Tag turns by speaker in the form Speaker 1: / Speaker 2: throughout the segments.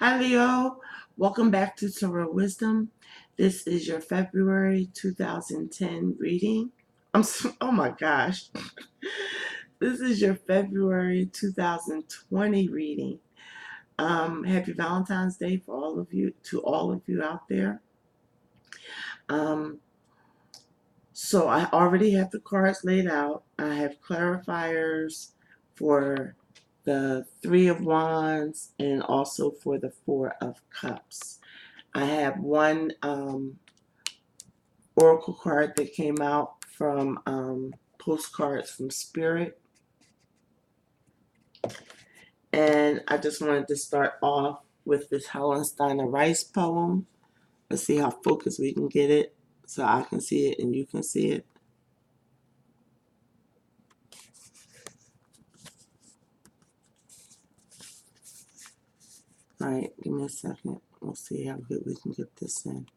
Speaker 1: Hi, Leo. Welcome back to Tarot Wisdom. This is your February 2010 reading. Oh my gosh. This is your February 2020 reading. Happy Valentine's Day for all of you out there. Um, so I already have the cards laid out. I have clarifiers for the Three of Wands and also for the Four of Cups. I have one oracle card that came out from Postcards from Spirit. And I just wanted to start off with this Helen Steiner Rice poem. Let's see how focused we can get it so I can see it and you can see it. All right, give me a second. We'll see how good we can get this in.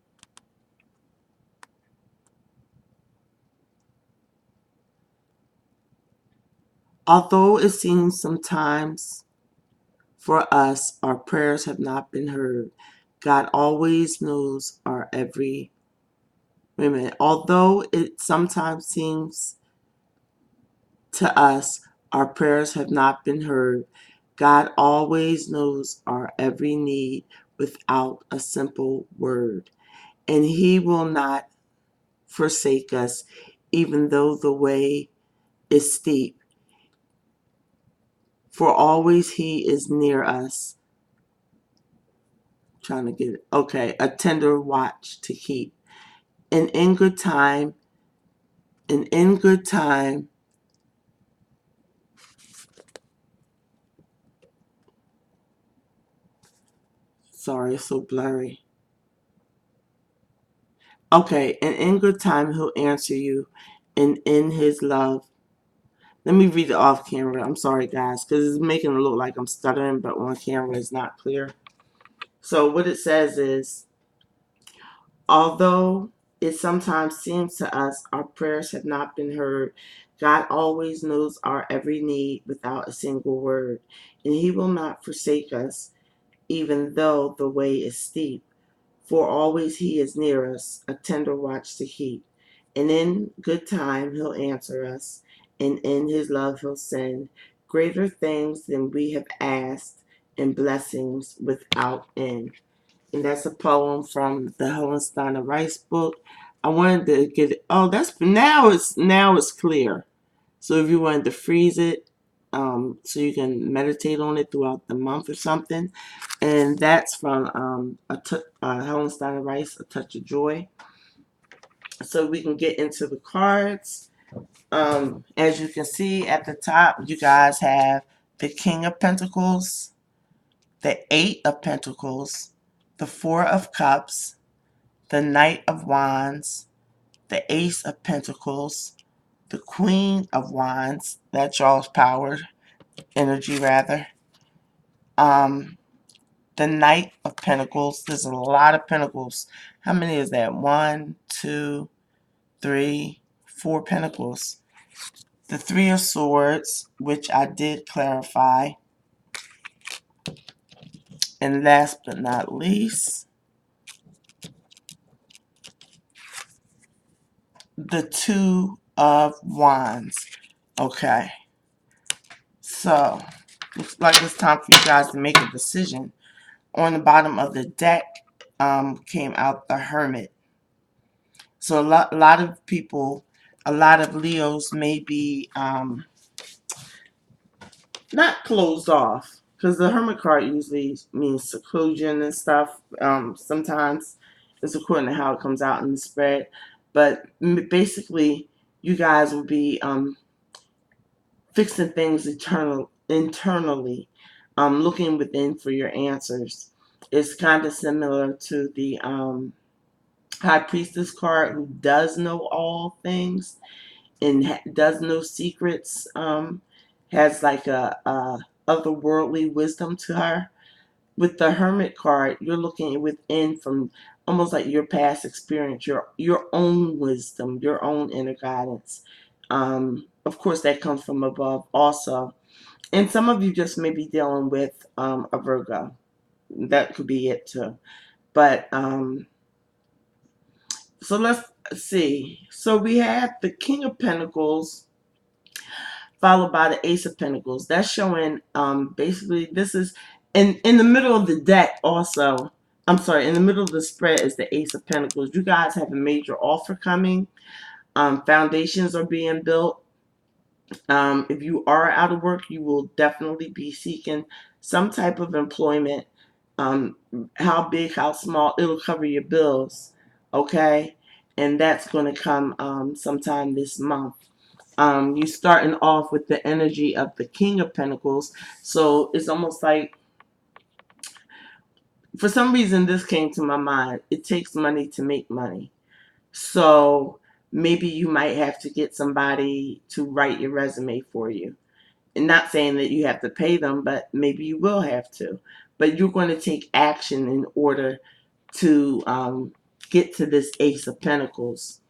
Speaker 1: Although it seems sometimes for us our prayers have not been heard, God always knows our every. Wait a minute. Although it sometimes seems to us our prayers have not been heard, God always knows our every need without a simple word. And He will not forsake us, even though the way is steep. For always He is near us. Trying to get it. Okay, a tender watch to keep. And in good time, and in good time, sorry, it's so blurry. Okay, and in good time He'll answer you, and in His love. Let me read it off camera. I'm sorry, guys, because it's making it look like I'm stuttering, but on camera it's not clear. So what it says is, although it sometimes seems to us our prayers have not been heard, God always knows our every need without a single word, and He will not forsake us, even though the way is steep. For always He is near us, a tender watch to keep. And in good time He'll answer us, and in His love He'll send greater things than we have asked, and blessings without end. And that's a poem from the Helen Steiner Rice book. I wanted to get it. Oh, that's now it's clear. So if you wanted to freeze it, so you can meditate on it throughout the month or something, and that's from Helen Steiner Rice, A Touch of Joy. So we can get into the cards. As you can see at the top, you guys have the King of Pentacles, the Eight of Pentacles, the Four of Cups, the Knight of Wands, the Ace of Pentacles, the Queen of Wands, that's y'all's power, energy rather. The Knight of Pentacles, there's a lot of pentacles. How many is that? 1, 2, 3, 4 pentacles. The Three of Swords, which I did clarify. And last but not least, the Two of Wands. Okay. So, looks like it's time for you guys to make a decision. On the bottom of the deck came out the Hermit. So a lot of people, a lot of Leos may be not closed off, because the Hermit card usually means seclusion and stuff. Sometimes it's according to how it comes out in the spread. But basically, you guys will be fixing things internally, looking within for your answers. It's kind of similar to the High Priestess card, who does know all things and does know secrets. Has like a otherworldly wisdom to her. With the Hermit card, you're looking within from almost like your past experience, your own wisdom, your own inner guidance. Of course, that comes from above also. And some of you just may be dealing with a Virgo. That could be it too. But so let's see. So we have the King of Pentacles followed by the Ace of Pentacles. That's showing basically this is in the middle of the deck also. I'm sorry, in the middle of the spread is the Ace of Pentacles. You guys have a major offer coming. Foundations are being built. If you are out of work, you will definitely be seeking some type of employment. Um, how big, how small, it'll cover your bills. Okay? And that's going to come sometime this month. You're starting off with the energy of the King of Pentacles. So it's almost like, for some reason, this came to my mind. It takes money to make money. So maybe you might have to get somebody to write your resume for you. And not saying that you have to pay them, but maybe you will have to. But you're going to take action in order to get to this Ace of Pentacles.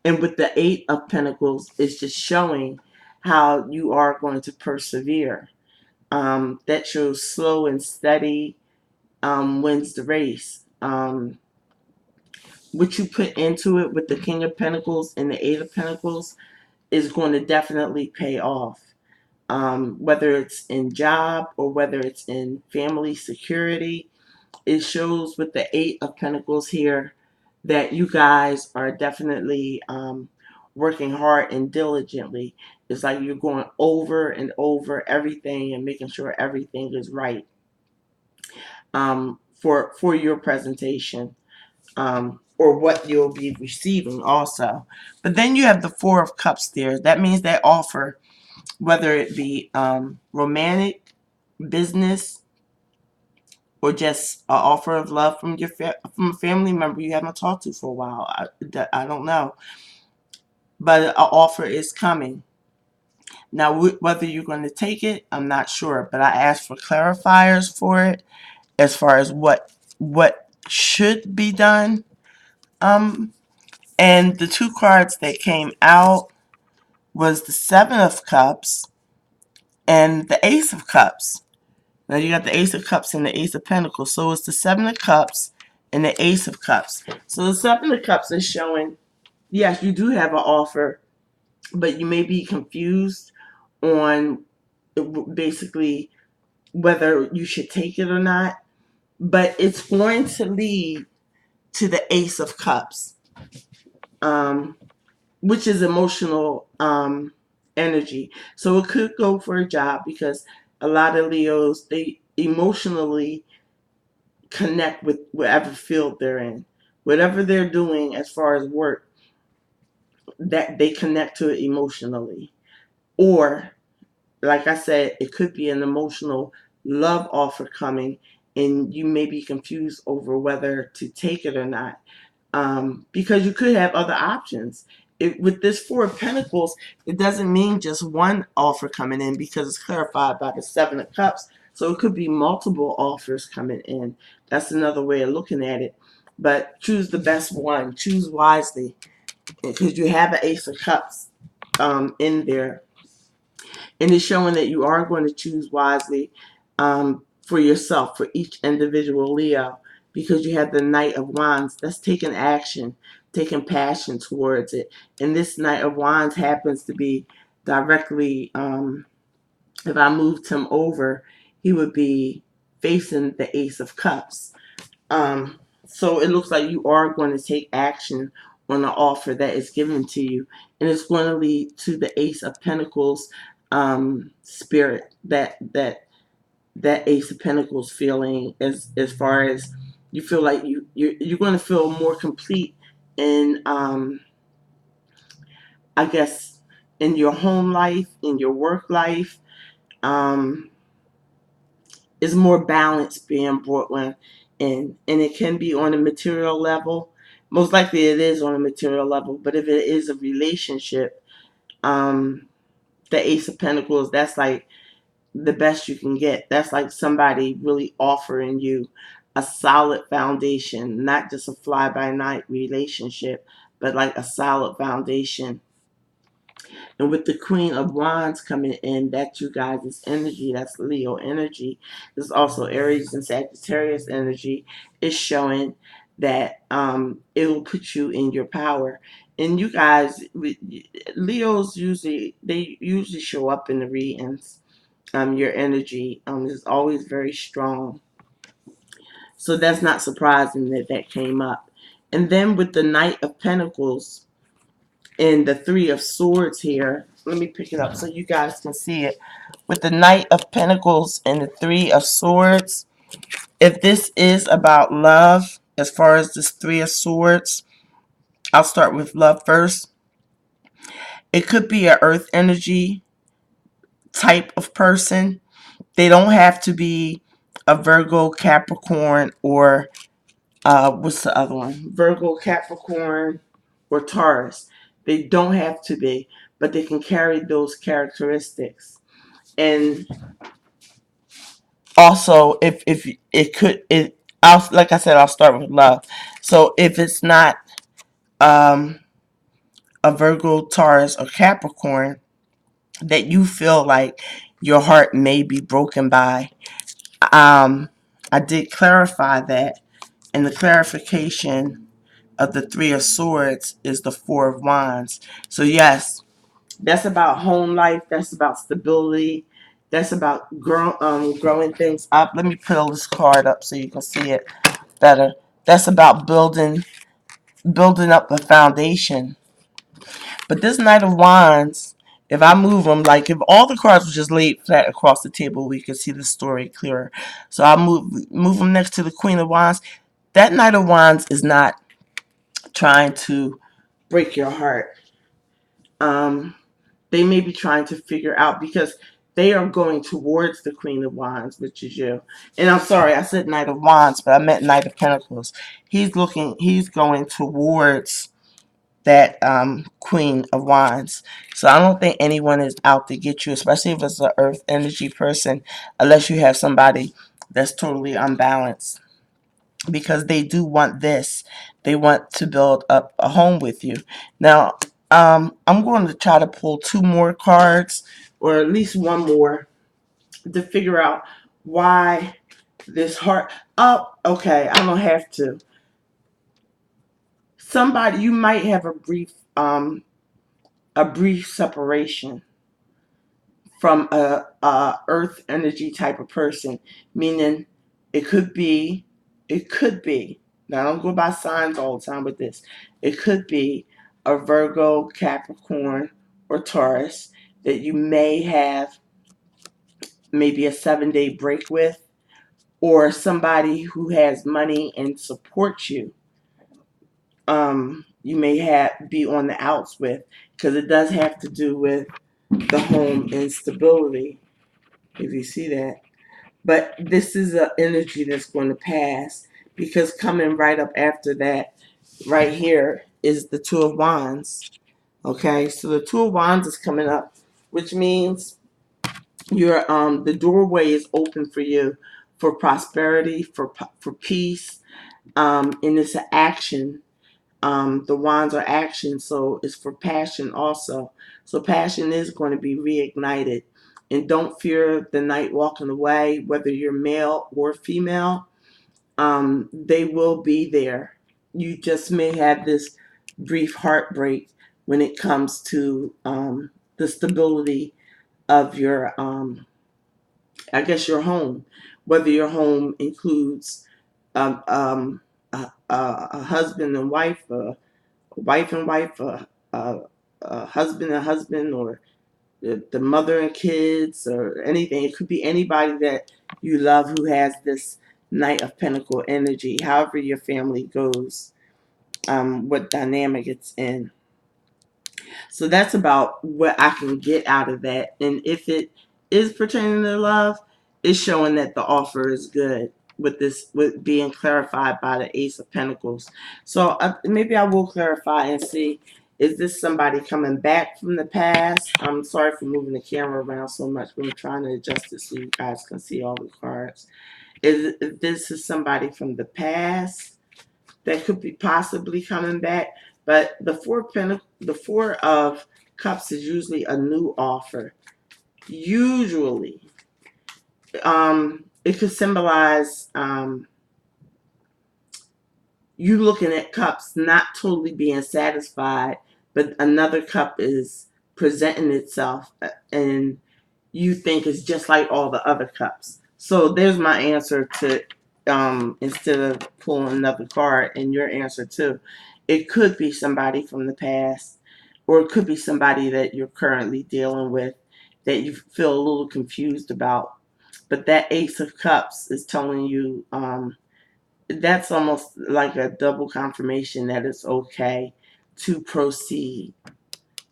Speaker 1: And with the Eight of Pentacles, it's just showing how you are going to persevere. That shows slow and steady wins the race. What you put into it with the King of Pentacles and the Eight of Pentacles is going to definitely pay off. Whether it's in job or whether it's in family security, it shows with the Eight of Pentacles here that you guys are definitely working hard and diligently. It's like you're going over and over everything and making sure everything is right for your presentation, or what you'll be receiving also. But then you have the Four of Cups there. That means they offer, whether it be romantic, business, or just an offer of love from from a family member you haven't talked to for a while. I don't know, but an offer is coming. Now, whether you're going to take it, I'm not sure. But I asked for clarifiers for it as far as what should be done. And the two cards that came out was the Seven of Cups and the Ace of Cups. Now you got the Ace of Cups and the Ace of Pentacles. So it's the Seven of Cups and the Ace of Cups. So the Seven of Cups is showing, yes, you do have an offer, but you may be confused on basically whether you should take it or not. But it's going to lead to the Ace of Cups, which is emotional energy. So it could go for a job, because a lot of Leos, they emotionally connect with whatever field they're in. Whatever they're doing as far as work, that they connect to it emotionally. Or, like I said, it could be an emotional love offer coming, and you may be confused over whether to take it or not, because you could have other options. With this Four of Pentacles, it doesn't mean just one offer coming in, because it's clarified by the Seven of Cups. So it could be multiple offers coming in. That's another way of looking at it. But choose the best one. Choose wisely, because you have an Ace of Cups in there. And it's showing that you are going to choose wisely for yourself, for each individual Leo, because you have the Knight of Wands. That's taking action, taking passion towards it. And this Knight of Wands happens to be directly, if I moved him over, he would be facing the Ace of Cups. So it looks like you are going to take action on the offer that is given to you, and it's going to lead to the Ace of Pentacles spirit, that Ace of Pentacles feeling, as far as you feel like you're going to feel more complete in, I guess, in your home life, in your work life. Um, is more balance being brought in, and it can be on a material level. Most likely it is on a material level, but if it is a relationship, the Ace of Pentacles, that's like the best you can get. That's like somebody really offering you a solid foundation, not just a fly by night relationship, but like a solid foundation. And with the Queen of Wands coming in, that's you guys' energy. That's Leo energy. There's also Aries and Sagittarius energy. It's showing that it will put you in your power. And you guys, Leos usually show up in the readings. Your energy is always very strong. So that's not surprising that that came up. And then with the Knight of Pentacles and the Three of Swords here, let me pick it up so you guys can see it. With the Knight of Pentacles and the Three of Swords, if this is about love, as far as this Three of Swords, I'll start with love first. It could be an earth energy type of person. They don't have to be a Virgo, Capricorn, or what's the other one? Virgo, Capricorn, or Taurus. They don't have to be, but they can carry those characteristics. And also, if it could, I'll, like I said, I'll start with love. So if it's not um, a Virgo, Taurus, or Capricorn that you feel like your heart may be broken by, I did clarify that, and the clarification of the Three of Swords is the Four of Wands. So yes, that's about home life. That's about stability. That's about growing things up. Let me pull this card up so you can see it better. That's about building up a foundation. But this Knight of Wands, if I move them, like if all the cards were just laid flat across the table, we could see the story clearer. So I'll move them next to the Queen of Wands. That Knight of Wands is not trying to break your heart. Um, they may be trying to figure out, because they are going towards the Queen of Wands, which is you. And I'm sorry, I said Knight of Wands, but I meant Knight of Pentacles. He's going towards that Queen of Wands. So I don't think anyone is out to get you, especially if it's an earth energy person, unless you have somebody that's totally unbalanced. Because they do want this. They want to build up a home with you. Now, I'm going to try to pull two more cards, or at least one more, to figure out why this heart. Oh, okay, I don't have to. Somebody, you might have a brief separation from a earth energy type of person, meaning it could be, it could be, now I don't go by signs all the time with this, it could be a Virgo, Capricorn, or Taurus that you may have maybe a 7-day break with, or somebody who has money and supports you. You may be on the outs with, because it does have to do with the home instability, if you see that. But this is an energy that's going to pass, because coming right up after that, right here, is the Two of Wands. Okay, so the Two of Wands is coming up, which means the doorway is open for you, for prosperity, for peace, and it's an action. The wands are action, so it's for passion also. So passion is going to be reignited. And don't fear the night walking away, whether you're male or female. They will be there. You just may have this brief heartbreak when it comes to the stability of your, I guess, your home. Whether your home includes a husband and wife, wife and wife, husband and husband, or the mother and kids, or anything. It could be anybody that you love who has this Knight of Pentacle energy, however your family goes, what dynamic it's in. So that's about what I can get out of that. And if it is pertaining to love, it's showing that the offer is good, with this, with being clarified by the Ace of Pentacles. So maybe I will clarify and see, is this somebody coming back from the past? I'm sorry for moving the camera around so much, but I'm trying to adjust it so you guys can see all the cards. If this is somebody from the past that could be possibly coming back, but the Four of Cups is usually a new offer. Usually, it could symbolize you looking at cups, not totally being satisfied, but another cup is presenting itself, and you think it's just like all the other cups. So there's my answer to, instead of pulling another card, and your answer too. It could be somebody from the past, or it could be somebody that you're currently dealing with that you feel a little confused about. But that Ace of Cups is telling you, that's almost like a double confirmation that it's okay to proceed.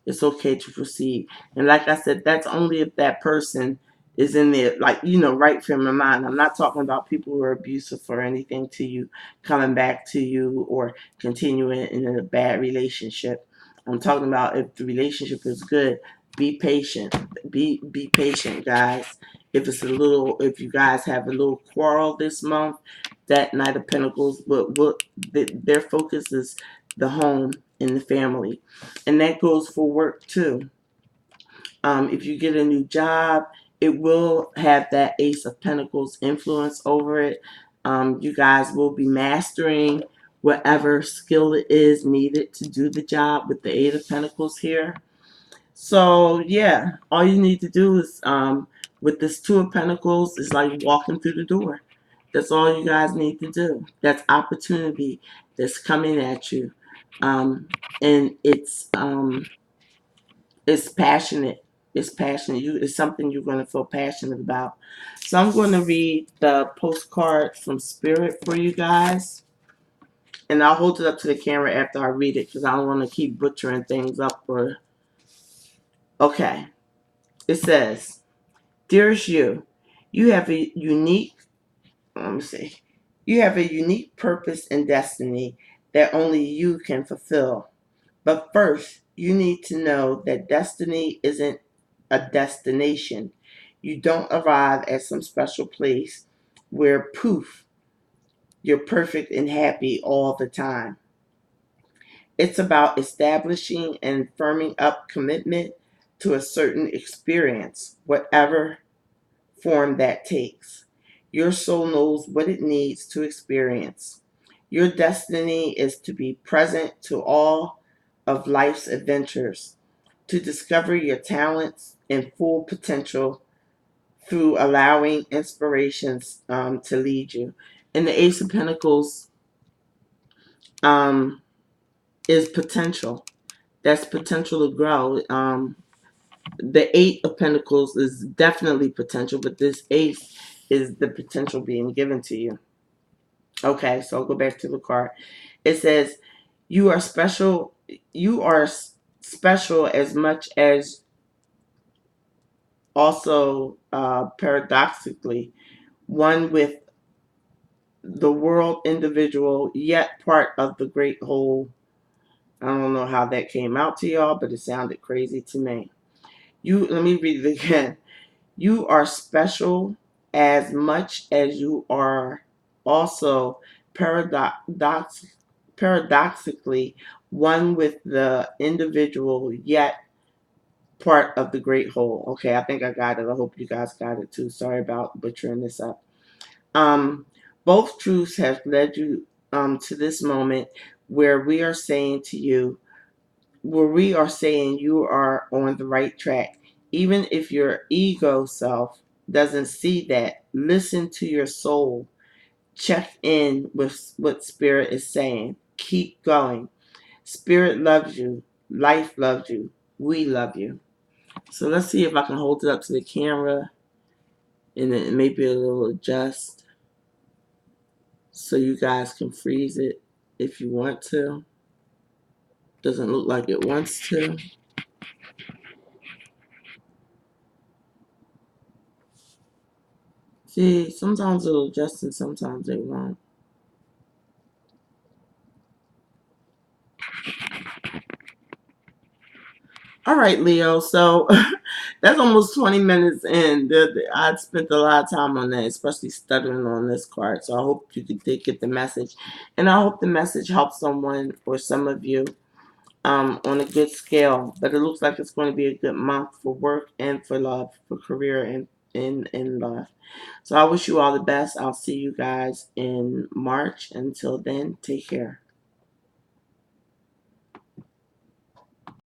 Speaker 1: It's okay to proceed. And like I said, that's only if that person is in there, like, right frame of mind. I'm not talking about people who are abusive or anything to you, coming back to you or continuing in a bad relationship. I'm talking about if the relationship is good, be patient. Be patient, guys. If you guys have a little quarrel this month, that Knight of Pentacles, their focus is the home and the family. And that goes for work too. If you get a new job, it will have that Ace of Pentacles influence over it. You guys will be mastering whatever skill it is needed to do the job with the Eight of Pentacles here. So yeah, all you need to do is, with this Two of Pentacles, is like walking through the door. That's all you guys need to do. That's opportunity that's coming at you. And it's passionate. It's passionate. It's something you're going to feel passionate about. So I'm going to read the postcard from Spirit for you guys. And I'll hold it up to the camera after I read it because I don't want to keep butchering things up. Okay. It says, Dearest you, you have a unique, let me see, you have a unique purpose and destiny that only you can fulfill. But first, you need to know that destiny isn't a destination. You don't arrive at some special place where poof, you're perfect and happy all the time. It's about establishing and firming up commitment to a certain experience, whatever form that takes. Your soul knows what it needs to experience. Your destiny is to be present to all of life's adventures, to discover your talents and full potential through allowing inspirations to lead you. And the Ace of Pentacles um, is potential. That's potential to grow. The Eight of Pentacles is definitely potential, but this Ace is the potential being given to you. Okay, so I'll go back to the card. It says, you are special. You are special as much as also, paradoxically, one with the world individual, yet part of the great whole. I don't know how that came out to y'all, but it sounded crazy to me. Let me read it again. You are special as much as you are also paradoxically one with the individual, yet part of the great whole. Okay, I think I got it. I hope you guys got it too. Sorry about butchering this up. Um, Both truths have led you to this moment where we are saying to you, where we are saying you are on the right track. Even if your ego self doesn't see that, listen to your soul. Check in with what Spirit is saying. Keep going. Spirit loves you. Life loves you. We love you. So let's see if I can hold it up to the camera and then maybe a little adjust so you guys can freeze it if you want to. Doesn't look like it wants to. See, sometimes it'll adjust and sometimes it won't. All right, Leo. So that's almost 20 minutes in. I spent a lot of time on that, especially studying on this card. So I hope you did get the message. And I hope the message helps someone or some of you. on a good scale. But it looks like it's going to be a good month for work and for love, for career and in love. So I wish you all the best. I'll see you guys in March. Until then, take care.